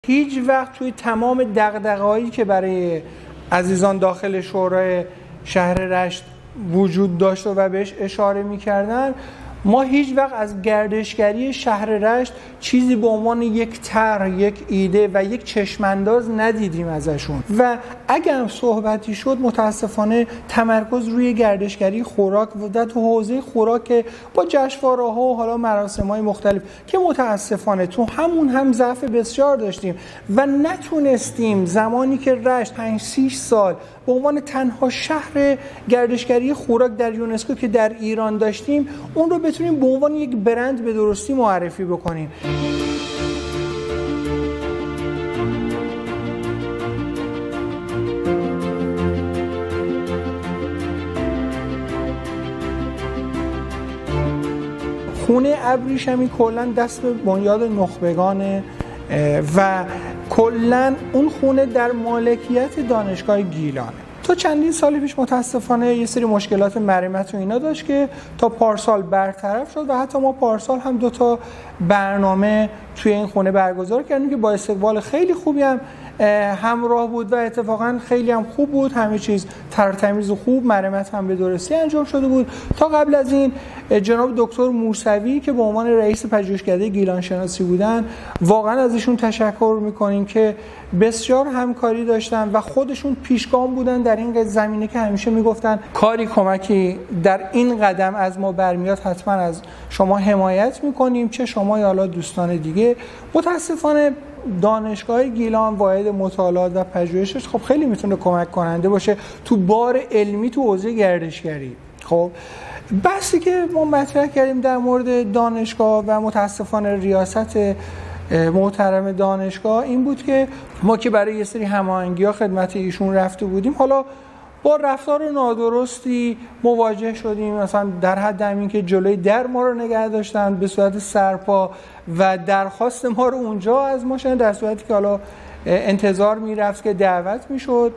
هیچ وقت توی تمام دغدغه‌هایی که برای عزیزان داخل شورای شهر رشت وجود داشت و بهش اشاره می‌کردن، ما هیچ وقت از گردشگری شهر رشت چیزی به عنوان یک طرح، یک ایده و یک چشمانداز ندیدیم ازشون و اگر هم صحبتی شد متاسفانه تمرکز روی گردشگری خوراک و در تو حوزه خوراک که با جشنواره‌ها و حالا مراسم‌های مختلف که متاسفانه تو همون هم ضعف بسیار داشتیم و نتونستیم زمانی که رشت 5-6 سال به عنوان تنها شهر گردشگری خوراک در یونسکو که در ایران داشتیم اون رو بتونیم به عنوان یک برند به درستی معرفی بکنیم. خونه ابریشمی کلا دست به بنیاد نخبگانه و کلا اون خونه در مالکیت دانشگاه گیلانه. تا چندین سال پیش متاسفانه یه سری مشکلات مرمت و اینا داشت که تا پارسال برطرف شد و حتی ما پارسال هم 2 برنامه توی این خونه برگزار کردیم که با استقبال خیلی خوبی هم همراه بود و اتفاقا خیلی هم خوب بود، همه چیز ترتمیز و خوب، مرمت هم به درستی انجام شده بود. تا قبل از این جناب دکتر موسوی که به عنوان رئیس پژوهشکده گیلان شناسی بودن واقعا ازشون تشکر میکنیم که بسیار همکاری داشتن و خودشون پیشگام بودن در این زمینه که همیشه میگفتن کاری کمکی در این قدم از ما برمیاد حتما از شما حمایت میکنیم، چه شما یا حالا دوستان دیگه. متاسفانه دانشگاه گیلان واحد مطالعات و پژوهشش خب خیلی میتونه کمک کننده باشه تو بار علمی تو حوزه گردشگری. خب بحثی که ما مطرح کردیم در مورد دانشگاه و متاسفانه ریاست محترم دانشگاه این بود که ما که برای یه سری هماهنگی‌ها خدمت ایشون رفته بودیم، حالا با رفتار نادرستی مواجه شدیم، مثلا در حد همین که جلوی در ما رو نگه داشتن به صورت سرپا و درخواست ما رو اونجا از ما شدن، در صورتی که حالا انتظار میرفت که دعوت میشد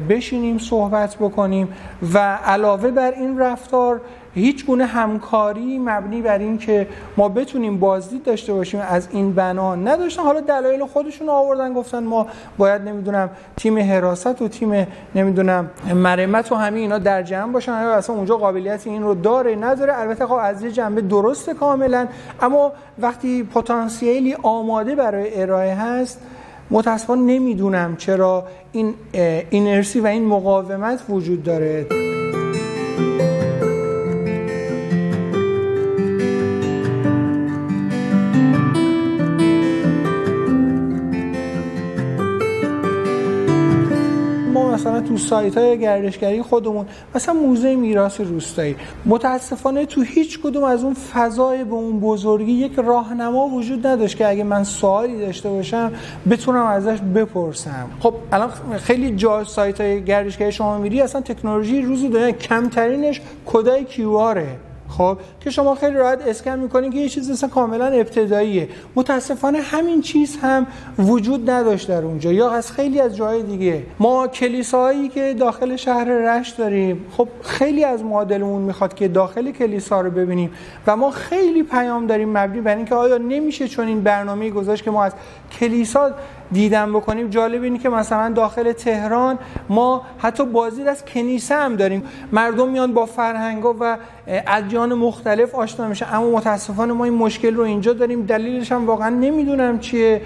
بشینیم صحبت بکنیم و علاوه بر این رفتار هیچ گونه همکاری مبنی بر این که ما بتونیم بازدید داشته باشیم از این بنا نداشتن. حالا دلایل خودشون آوردن، گفتن ما باید نمیدونم تیم حراست و تیم نمیدونم مرمت و همین اینا در جمع باشن، اصلا اونجا قابلیت این رو داره نداره. البته خب از یه جنبه درسته کاملا، اما وقتی پتانسیلی آماده برای ارائه هست متاسفانه نمیدونم چرا این اینرسی و این مقاومت وجود داره. مثلا تو سایت‌های گردشگری خودمون مثلا موزه میراث روستایی متاسفانه تو هیچ کدوم از اون فضای به اون بزرگی یک راهنما وجود نداشت که اگه من سوالی داشته باشم بتونم ازش بپرسم. خب الان خیلی جا سایت‌های گردشگری شما میری اصلا تکنولوژی روزی دنیا کمترینش کدای QR خب که شما خیلی راحت اسکن میکنین که یه چیز اصلا کاملا ابتداییه. متاسفانه همین چیز هم وجود نداشت در اونجا یا از خیلی از جای دیگه. ما کلیساهایی که داخل شهر رشت داریم خب خیلی از معادلمون میخواد که داخل کلیسا رو ببینیم و ما خیلی پیام داریم مبنی بر اینکه آیا نمیشه چون این برنامه‌ای گذاشت که ما از کلیسا دیدن بکنیم. جالب اینه که مثلا داخل تهران ما حتی بازدید از کنیسه هم داریم، مردم میان با فرهنگ‌ها و ادیان مختلف آشنا میشن، اما متاسفانه ما این مشکل رو اینجا داریم، دلیلش هم واقعا نمیدونم چیه.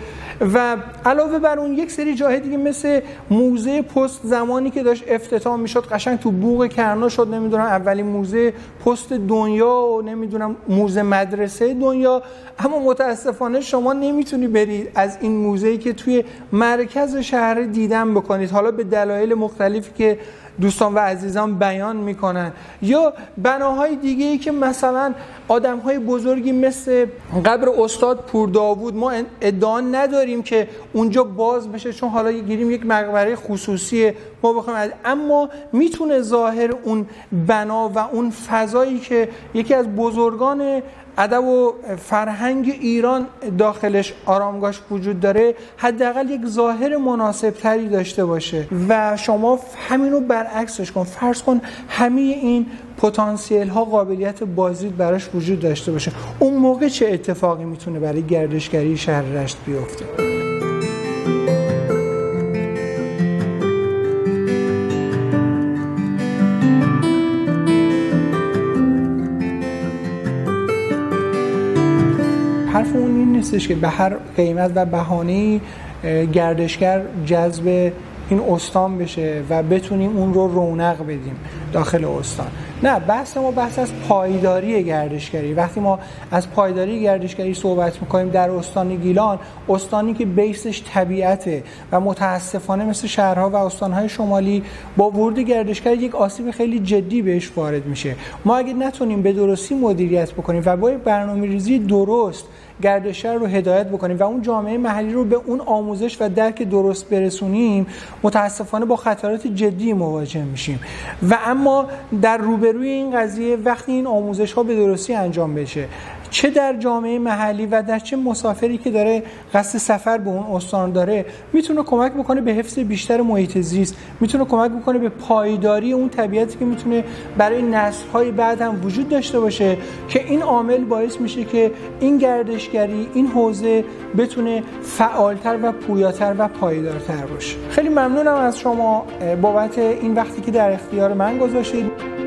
و علاوه بر اون یک سری جاهای دیگه مثل موزه پست زمانی که داشت افتتاح میشد قشنگ تو بوق کرنا شد نمیدونم اولین موزه پست دنیا و نمیدونم موزه مدرسه دنیا، اما متاسفانه شما نمیتونی برید از این موزه‌ای که توی مرکز شهر دیدن بکنید، حالا به دلایل مختلفی که دوستان و عزیزان بیان میکنن، یا بناهای دیگه‌ای که مثلا آدم‌های بزرگی مثل قبر استاد پورداوود ما ادعا نداریم که اونجا باز بشه چون حالا گیریم یک مقبره خصوصی ما بخوایم، اما میتونه ظاهر اون بنا و اون فضایی که یکی از بزرگان ادب و فرهنگ ایران داخلش آرامگاهش وجود داره حداقل یک ظاهر مناسب تری داشته باشه و شما همینو برعکسش کن. فرض کن همه این پتانسیل ها قابلیت بازدید براش وجود داشته باشه، اون موقع چه اتفاقی میتونه برای گردشگری شهر رشت بیفته؟ حرفمون این نیستش که به هر قیمت و بهانه‌ای گردشگر جذب این استان بشه و بتونیم اون رو رونق بدیم داخل استان. نه، بحث ما بحث از پایداری گردشگری. وقتی ما از پایداری گردشگری صحبت میکنیم در استان گیلان، استانی که بیسش طبیعته و متاسفانه مثل شهرها و استانهای شمالی با ورود گردشگر یک آسیب خیلی جدی بهش وارد میشه. ما اگه نتونیم به درستی مدیریت بکنیم و با یک برنامه‌ریزی درست گردشگر رو هدایت بکنیم و اون جامعه محلی رو به اون آموزش و درک درست برسونیم، متاسفانه با خطرات جدی مواجه میشیم. و اما در روبروی این قضیه وقتی این آموزش ها به درستی انجام بشه، چه در جامعه محلی و در چه مسافری که داره قصد سفر به اون استان داره، میتونه کمک بکنه به حفظ بیشتر محیط زیست، میتونه کمک بکنه به پایداری اون طبیعتی که میتونه برای نسل‌های بعد هم وجود داشته باشه، که این عامل باعث میشه که این گردشگری، این حوزه بتونه فعالتر و پویاتر و پایدارتر باشه. خیلی ممنونم از شما بابت این وقتی که در اختیار من گذاشتید.